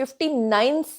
59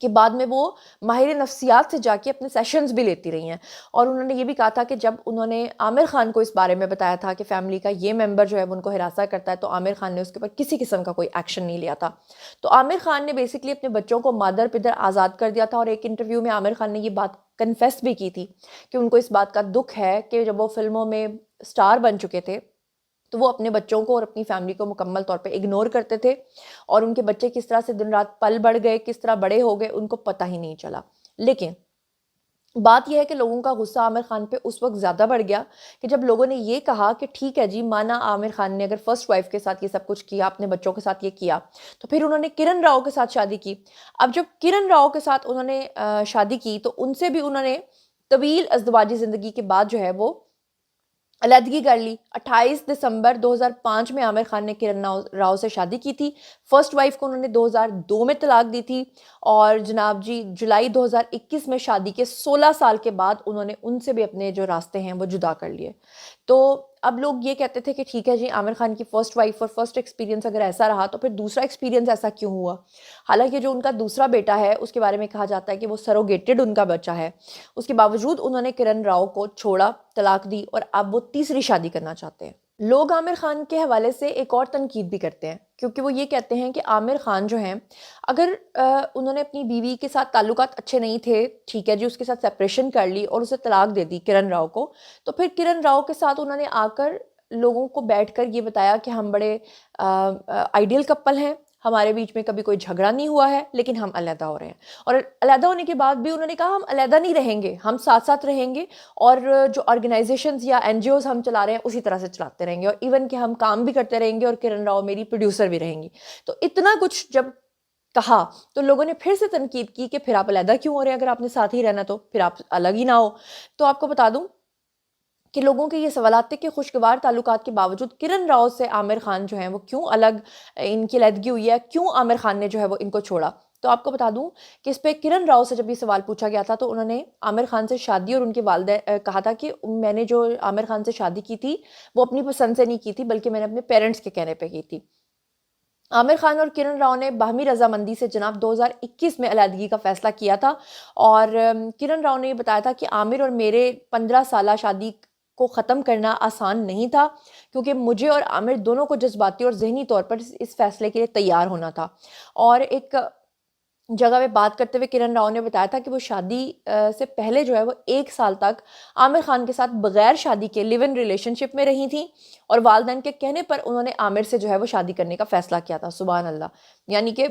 کہ بعد میں وہ ماہر نفسیات سے جا کے اپنے سیشنز بھی لیتی رہی ہیں. اور انہوں نے یہ بھی کہا تھا کہ جب انہوں نے عامر خان کو اس بارے میں بتایا تھا کہ فیملی کا یہ ممبر جو ہے وہ ان کو ہراساں کرتا ہے، تو عامر خان نے اس کے اوپر کسی قسم کا کوئی ایکشن نہیں لیا تھا. تو عامر خان نے بیسکلی اپنے بچوں کو مادر پدر آزاد کر دیا تھا. اور ایک انٹرویو میں عامر خان نے یہ بات کنفیس بھی کی تھی کہ ان کو اس بات کا دکھ ہے کہ جب وہ فلموں میں سٹار بن چکے تھے تو وہ اپنے بچوں کو اور اپنی فیملی کو مکمل طور پہ اگنور کرتے تھے، اور ان کے بچے کس طرح سے دن رات پل بڑھ گئے، کس طرح بڑے ہو گئے، ان کو پتہ ہی نہیں چلا. لیکن بات یہ ہے کہ لوگوں کا غصہ عامر خان پہ اس وقت زیادہ بڑھ گیا کہ جب لوگوں نے یہ کہا کہ ٹھیک ہے جی، مانا عامر خان نے اگر فرسٹ وائف کے ساتھ یہ سب کچھ کیا، اپنے بچوں کے ساتھ یہ کیا، تو پھر انہوں نے کرن راؤ کے ساتھ شادی کی. اب جب کرن راؤ کے ساتھ انہوں نے شادی کی تو ان سے بھی انہوں نے طویل ازدواجی زندگی کے بعد جو ہے وہ علیحدگی کر لی. 28 دسمبر 2005 میں عامر خان نے کرن راؤ سے شادی کی تھی. فرسٹ وائف کو انہوں نے 2002 میں طلاق دی تھی، اور جناب جی جولائی 2021 میں شادی کے 16 سال کے بعد انہوں نے ان سے بھی اپنے جو راستے ہیں وہ جدا کر لیے. تو اب لوگ یہ کہتے تھے کہ ٹھیک ہے جی، عامر خان کی فرسٹ وائف اور فرسٹ ایکسپیرینس اگر ایسا رہا تو پھر دوسرا ایکسپیرینس ایسا کیوں ہوا؟ حالانکہ جو ان کا دوسرا بیٹا ہے اس کے بارے میں کہا جاتا ہے کہ وہ سروگیٹڈ ان کا بچہ ہے. اس کے باوجود انہوں نے کرن راؤ کو چھوڑا، طلاق دی، اور اب وہ تیسری شادی کرنا چاہتے ہیں. لوگ عامر خان کے حوالے سے ایک اور تنقید بھی کرتے ہیں، کیونکہ وہ یہ کہتے ہیں کہ عامر خان جو ہیں اگر انہوں نے اپنی بیوی کے ساتھ تعلقات اچھے نہیں تھے، ٹھیک ہے جی، اس کے ساتھ سیپریشن کر لی اور اسے طلاق دے دی کرن راؤ کو، تو پھر کرن راؤ کے ساتھ انہوں نے آ کر لوگوں کو بیٹھ کر یہ بتایا کہ ہم بڑے آئیڈیل کپل ہیں، ہمارے بیچ میں کبھی کوئی جھگڑا نہیں ہوا ہے، لیکن ہم علیحدہ ہو رہے ہیں. اور علیحدہ ہونے کے بعد بھی انہوں نے کہا ہم علیحدہ نہیں رہیں گے، ہم ساتھ ساتھ رہیں گے، اور جو آرگنائزیشنز یا این جی اوز ہم چلا رہے ہیں اسی طرح سے چلاتے رہیں گے، اور ایون کہ ہم کام بھی کرتے رہیں گے، اور کرن راؤ میری پروڈیوسر بھی رہیں گی. تو اتنا کچھ جب کہا تو لوگوں نے پھر سے تنقید کی کہ پھر آپ علیحدہ کیوں ہو رہے ہیں؟ اگر آپ نے ساتھ ہی رہنا تو پھر آپ الگ ہی نہ ہو. تو آپ کو بتا دوں کہ لوگوں کے یہ سوالات تھے کہ خوشگوار تعلقات کے باوجود کرن راؤ سے عامر خان جو ہیں وہ کیوں الگ، ان کی علیحدگی ہوئی ہے، کیوں عامر خان نے جو ہے وہ ان کو چھوڑا. تو آپ کو بتا دوں کہ اس پہ کرن راؤ سے جب یہ سوال پوچھا گیا تھا تو انہوں نے عامر خان سے شادی اور ان کے والدہ کہا تھا کہ میں نے جو عامر خان سے شادی کی تھی وہ اپنی پسند سے نہیں کی تھی، بلکہ میں نے اپنے پیرنٹس کے کہنے پہ کی تھی. عامر خان اور کرن راؤ نے باہمی رضامندی سے جناب 2021 میں علیحدگی کا فیصلہ کیا تھا. اور کرن راؤ نے یہ بتایا تھا کہ عامر اور میرے 15 سالہ شادی کو ختم کرنا آسان نہیں تھا، کیونکہ مجھے اور عامر دونوں کو جذباتی اور ذہنی طور پر اس فیصلے کے لیے تیار ہونا تھا. اور ایک جگہ میں بات کرتے ہوئے کرن راؤ نے بتایا تھا کہ وہ شادی سے پہلے جو ہے وہ 1 سال تک عامر خان کے ساتھ بغیر شادی کے لیو ان ریلیشن شپ میں رہی تھیں، اور والدین کے کہنے پر انہوں نے عامر سے جو ہے وہ شادی کرنے کا فیصلہ کیا تھا. سبحان اللہ. یعنی کہ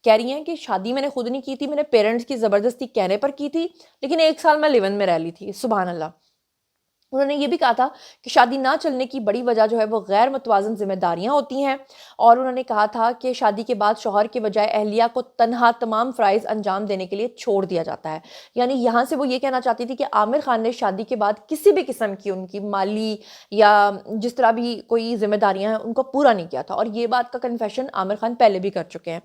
کہہ رہی ہیں کہ شادی میں نے خود نہیں کی تھی، میں نے پیرنٹس کی زبردستی کہنے پر کی تھی، لیکن 1 سال میں لیو ان میں رہ لی تھی. سبحان اللہ. انہوں نے یہ بھی کہا تھا کہ شادی نہ چلنے کی بڑی وجہ جو ہے وہ غیر متوازن ذمہ داریاں ہوتی ہیں، اور انہوں نے کہا تھا کہ شادی کے بعد شوہر کے بجائے اہلیہ کو تنہا تمام فرائض انجام دینے کے لیے چھوڑ دیا جاتا ہے. یعنی یہاں سے وہ یہ کہنا چاہتی تھی کہ عامر خان نے شادی کے بعد کسی بھی قسم کی ان کی مالی یا جس طرح بھی کوئی ذمہ داریاں ہیں ان کو پورا نہیں کیا تھا. اور یہ بات کا کنفیشن عامر خان پہلے بھی کر چکے ہیں.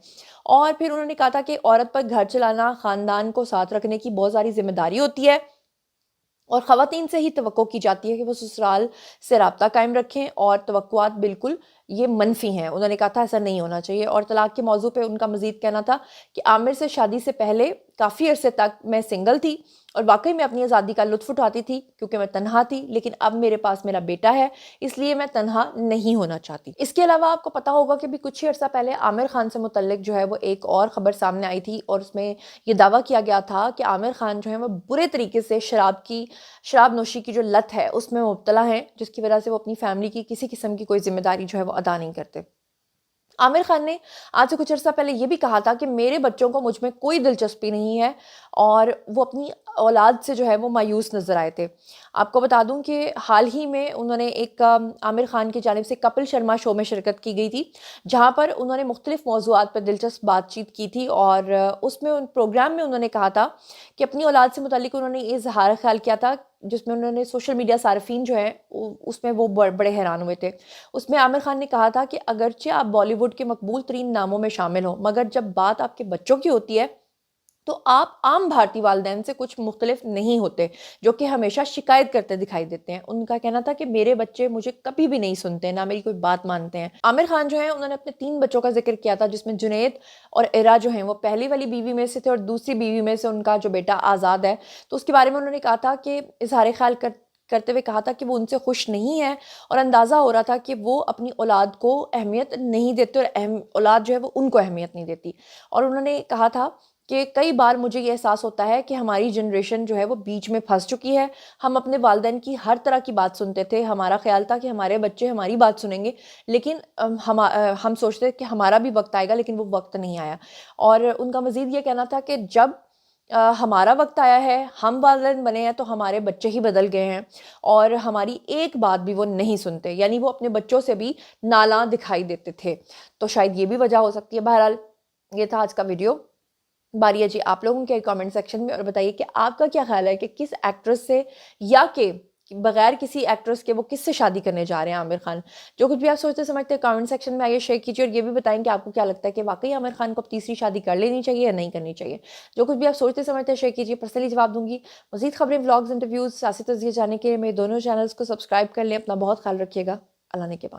اور پھر انہوں نے کہا تھا کہ عورت پر گھر چلانا، خاندان کو ساتھ رکھنے کی بہت ساری ذمہ داری ہوتی ہے، اور خواتین سے ہی توقع کی جاتی ہے کہ وہ سسرال سے رابطہ قائم رکھیں، اور توقعات بالکل یہ منفی ہیں. انہوں نے کہا تھا ایسا نہیں ہونا چاہیے. اور طلاق کے موضوع پہ ان کا مزید کہنا تھا کہ عامر سے شادی سے پہلے کافی عرصے تک میں سنگل تھی، اور واقعی میں اپنی آزادی کا لطف اٹھاتی تھی کیونکہ میں تنہا تھی، لیکن اب میرے پاس میرا بیٹا ہے، اس لیے میں تنہا نہیں ہونا چاہتی. اس کے علاوہ آپ کو پتا ہوگا کہ بھی کچھ ہی عرصہ پہلے عامر خان سے متعلق جو ہے وہ ایک اور خبر سامنے آئی تھی، اور اس میں یہ دعویٰ کیا گیا تھا کہ عامر خان جو ہے وہ برے طریقے سے شراب نوشی کی جو لت ہے اس میں مبتلا ہیں، جس کی وجہ سے وہ اپنی فیملی کی کسی قسم کی کوئی ذمہ داری جو ہے وہ ادا نہیں کرتے. عامر خان نے آج سے کچھ عرصہ پہلے یہ بھی کہا تھا کہ میرے بچوں کو مجھ میں کوئی دلچسپی نہیں ہے، اور وہ اپنی اولاد سے جو ہے وہ مایوس نظر آئے تھے. آپ کو بتا دوں کہ حال ہی میں انہوں نے ایک عامر خان کی جانب سے کپل شرما شو میں شرکت کی گئی تھی، جہاں پر انہوں نے مختلف موضوعات پر دلچسپ بات چیت کی تھی. اور اس میں پروگرام میں انہوں نے کہا تھا کہ اپنی اولاد سے متعلق انہوں نے یہ اظہار خیال کیا تھا، جس میں انہوں نے سوشل میڈیا صارفین جو ہیں اس میں وہ بڑے حیران ہوئے تھے. اس میں عامر خان نے کہا تھا کہ اگرچہ آپ بالی ووڈ کے مقبول ترین ناموں میں شامل ہوں، مگر جب بات آپ کے بچوں کی ہوتی ہے تو آپ عام بھارتی والدین سے کچھ مختلف نہیں ہوتے جو کہ ہمیشہ شکایت کرتے دکھائی دیتے ہیں. ان کا کہنا تھا کہ میرے بچے مجھے کبھی بھی نہیں سنتے، نہ میری کوئی بات مانتے ہیں. عامر خان جو ہیں انہوں نے اپنے 3 بچوں کا ذکر کیا تھا، جس میں جنید اور ایرا جو ہیں وہ پہلی والی بیوی میں سے تھے اور دوسری بیوی میں سے ان کا جو بیٹا آزاد ہے. تو اس کے بارے میں انہوں نے کہا تھا کہ اظہار خیال کرتے ہوئے کہا تھا کہ وہ ان سے خوش نہیں ہے اور اندازہ ہو رہا تھا کہ وہ اپنی اولاد کو اہمیت نہیں دیتے اور اولاد جو ہے وہ ان کو اہمیت نہیں دیتی. اور انہوں نے کہا تھا کہ کئی بار مجھے یہ احساس ہوتا ہے کہ ہماری جنریشن جو ہے وہ بیچ میں پھنس چکی ہے. ہم اپنے والدین کی ہر طرح کی بات سنتے تھے، ہمارا خیال تھا کہ ہمارے بچے ہماری بات سنیں گے، لیکن ہم سوچتے کہ ہمارا بھی وقت آئے گا، لیکن وہ وقت نہیں آیا. اور ان کا مزید یہ کہنا تھا کہ جب ہمارا وقت آیا ہے، ہم والدین بنے ہیں، تو ہمارے بچے ہی بدل گئے ہیں اور ہماری ایک بات بھی وہ نہیں سنتے، یعنی وہ اپنے بچوں سے بھی نالاں دکھائی دیتے تھے. تو شاید یہ بھی وجہ ہو سکتی ہے. بہرحال یہ تھا آج کا ویڈیو. باری ہے جی آپ لوگوں کے کامنٹ سیکشن میں، اور بتائیے کہ آپ کا کیا خیال ہے کہ کس ایکٹریس سے یا کہ بغیر کسی ایکٹریس کے وہ کس سے شادی کرنے جا رہے ہیں عامر خان. جو کچھ بھی آپ سوچتے سمجھتے ہیں کامنٹ سیکشن میں آئیے شیئر کیجیے، اور یہ بھی بتائیں کہ آپ کو کیا لگتا ہے کہ واقعی عامر خان کو اب تیسری شادی کر لینی چاہیے یا نہیں کرنی چاہیے. جو کچھ بھی آپ سوچتے سمجھتے ہیں شیئر کیجیے، پرسنلی جواب دوں گی. مزید خبریں، ولاگز، انٹرویوز، سیاسی تجزیے جاننے کے لیے میرے دونوں چینلز کو سبسکرائب کر لیں. اپنا بہت خیال رکھیے گا. اللہ نے کے بعد.